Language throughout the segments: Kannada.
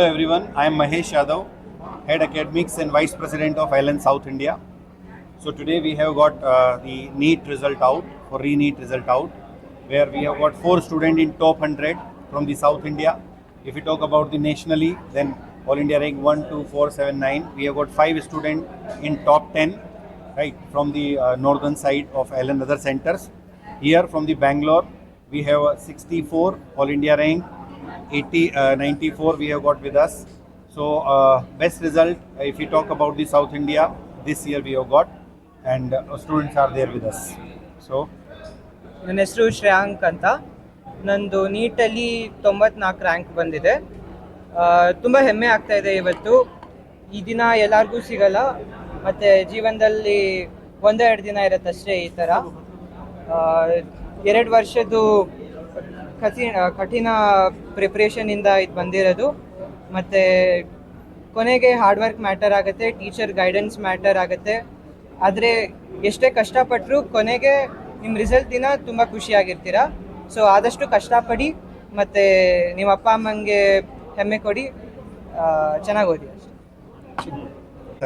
Hello everyone, I am Mahesh Yadav, Head Academics and Vice President of ILN South India. So today we have got the NEET result out, for re-NEET result out, where we have got 4 students in top 100 from the South India. If we talk about the nationally, then All India rank 1, 2, 4, 7, 9. We have got 5 students in top 10, right, from the northern side of ILN other centers. Here from the Bangalore, we have 64 All India rank, 94 we have got with us. So best result if we talk about the South India this year we have got, and students are there with us. So ನನ್ನ ಹೆಸರು ಶ್ರೇಯಾಂಕ್ ಅಂತ. ನಂದು ನೀಟಲ್ಲಿ 94 ರ್ಯಾಂಕ್ ಬಂದಿದೆ. ತುಂಬ ಹೆಮ್ಮೆ ಆಗ್ತಾ ಇದೆ ಇವತ್ತು. ಈ ದಿನ ಎಲ್ಲರಿಗೂ ಸಿಗಲ್ಲ, ಮತ್ತು ಜೀವನದಲ್ಲಿ ಒಂದೆರಡು ದಿನ ಇರುತ್ತಷ್ಟೇ ಈ ಥರ. 2 ವರ್ಷದ್ದು ಕಠಿಣ ಪ್ರಿಪ್ರೇಷನಿಂದ ಇದು ಬಂದಿರೋದು. ಮತ್ತು ಕೊನೆಗೆ ಹಾರ್ಡ್ ವರ್ಕ್ ಮ್ಯಾಟರ್ ಆಗುತ್ತೆ, ಟೀಚರ್ ಗೈಡೆನ್ಸ್ ಮ್ಯಾಟರ್ ಆಗುತ್ತೆ. ಆದರೆ ಎಷ್ಟೇ ಕಷ್ಟಪಟ್ಟರು ಕೊನೆಗೆ ನಿಮ್ಮ ರಿಸಲ್ಟ್ ದಿನ ತುಂಬ ಖುಷಿಯಾಗಿರ್ತೀರ. ಸೊ ಆದಷ್ಟು ಕಷ್ಟಪಡಿ ಮತ್ತು ನಿಮ್ಮ ಅಪ್ಪ ಅಮ್ಮಂಗೆ ಹೆಮ್ಮೆ ಕೊಡಿ, ಚೆನ್ನಾಗಿ ಓದಿ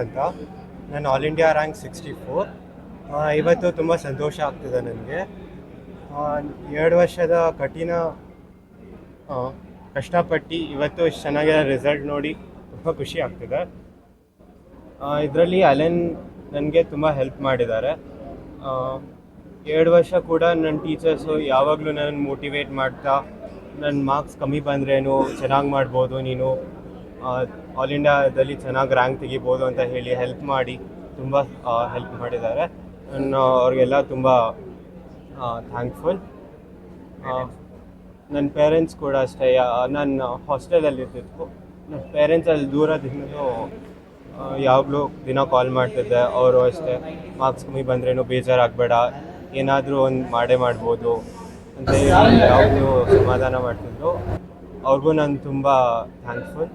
ಅಂತ. ನಾನು ಆಲ್ ಇಂಡಿಯಾ ರ್ಯಾಂಕ್ 64. ಇವತ್ತು ತುಂಬ ಸಂತೋಷ ಆಗ್ತಿದೆ ನನಗೆ. 2 ವರ್ಷದ ಕಠಿಣ ಕಷ್ಟಪಟ್ಟು ಇವತ್ತು ಇಷ್ಟು ಚೆನ್ನಾಗಿರೋ ರಿಸಲ್ಟ್ ನೋಡಿ ತುಂಬ ಖುಷಿ ಆಗ್ತಿದೆ. ಇದರಲ್ಲಿ ಅಲೆನ್ ನನಗೆ ತುಂಬ ಹೆಲ್ಪ್ ಮಾಡಿದ್ದಾರೆ. 2 ವರ್ಷ ಕೂಡ ನನ್ನ ಟೀಚರ್ಸು ಯಾವಾಗಲೂ ನನ್ನ ಮೋಟಿವೇಟ್ ಮಾಡ್ತಾ, ನನ್ನ ಮಾರ್ಕ್ಸ್ ಕಮ್ಮಿ ಬಂದ್ರೇನು ಚೆನ್ನಾಗಿ ಮಾಡ್ಬೋದು, ನೀನು ಆಲ್ ಇಂಡಿಯಾದಲ್ಲಿ ಚೆನ್ನಾಗಿ ರ್ಯಾಂಕ್ ತೆಗಿಬೋದು ಅಂತ ಹೇಳಿ ಹೆಲ್ಪ್ ಮಾಡಿ ತುಂಬ ಹೆಲ್ಪ್ ಮಾಡಿದ್ದಾರೆ. ನಾನು ಅವ್ರಿಗೆಲ್ಲ ತುಂಬ ಥ್ಯಾಂಕ್ಫುಲ್. ನನ್ನ ಪೇರೆಂಟ್ಸ್ ಕೂಡ ಅಷ್ಟೇ. ನಾನು ಹಾಸ್ಟೆಲಲ್ಲಿರ್ತಿತ್ತು, ನನ್ನ ಪೇರೆಂಟ್ಸ್ ಅಲ್ಲಿ ದೂರದಿಂದ ಯಾವಾಗಲೂ ದಿನ ಕಾಲ್ ಮಾಡ್ತಿದ್ದೆ. ಅವರು ಅಷ್ಟೇ, ಮಾರ್ಕ್ಸ್ ಕಮ್ಮಿ ಬಂದ್ರೇನು ಬೇಜಾರಾಗಬೇಡ, ಏನಾದರೂ ಒಂದು ಮಾಡ್ಬೋದು ಅಂತ ಹೇಳಿ ಯಾವಾಗಲೂ ಸಮಾಧಾನ ಮಾಡ್ತಿದ್ರು. ಅವ್ರಿಗೂ ನಾನು ತುಂಬ ಥ್ಯಾಂಕ್ಫುಲ್.